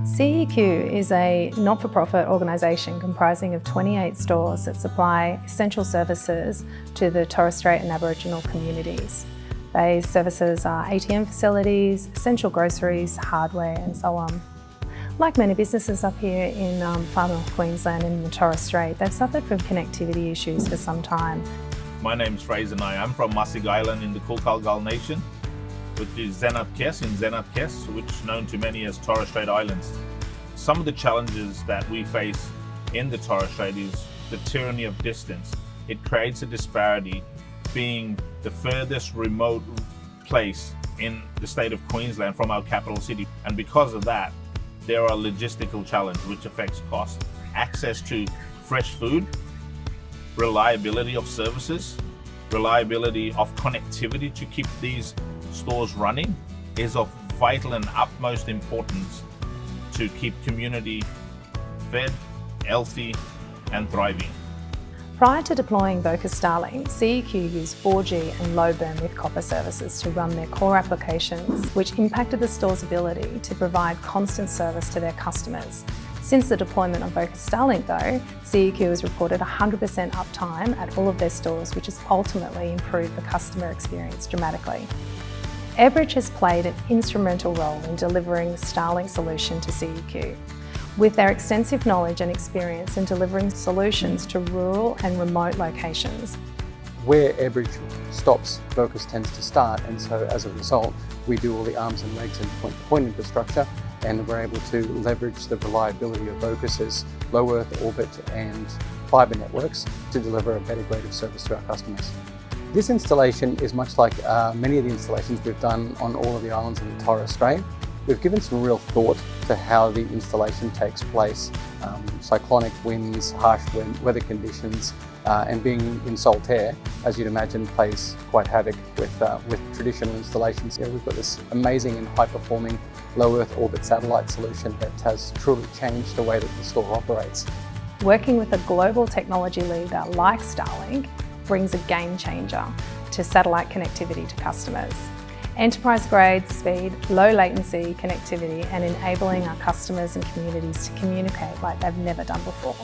CEQ is a not-for-profit organisation comprising of 28 stores that supply essential services to the Torres Strait and Aboriginal communities. These services are ATM facilities, essential groceries, hardware and so on. Like many businesses up here in Far North Queensland and in the Torres Strait, they've suffered from connectivity issues for some time. My name's Fraser and I'm from Masig Island in the Kulkalgal Nation, which is Zenat Kes in Zenat Kes, which is known to many as Torres Strait Islands. Some of the challenges that we face in the Torres Strait is the tyranny of distance. It creates a disparity, being the furthest remote place in the state of Queensland from our capital city. And because of that, there are logistical challenges which affects cost. Access to fresh food, reliability of services, reliability of connectivity to keep these stores running is of vital and utmost importance to keep community fed, healthy and thriving. Prior to deploying Vocus Starlink, CEQ used 4G and low bandwidth copper services to run their core applications, which impacted the store's ability to provide constant service to their customers. Since the deployment of Vocus Starlink though, CEQ has reported 100% uptime at all of their stores, which has ultimately improved the customer experience dramatically. Airbridge has played an instrumental role in delivering the Starlink solution to CEQ. With their extensive knowledge and experience in delivering solutions to rural and remote locations. Where Airbridge stops, Vocus tends to start, and so as a result, we do all the arms and legs and point-to-point infrastructure, and we're able to leverage the reliability of Vocus's low Earth orbit and fibre networks to deliver a better grade of service to our customers. This installation is much like many of the installations we've done on all of the islands in the Torres Strait. We've given some real thought to how the installation takes place. Cyclonic winds, harsh weather conditions, and being in Saltaire, as you'd imagine, plays quite havoc with traditional installations. We've got this amazing and high-performing low Earth orbit satellite solution that has truly changed the way that the store operates. Working with a global technology leader like Starlink brings a game changer to satellite connectivity to customers. Enterprise grade speed, low latency connectivity and enabling our customers and communities to communicate like they've never done before.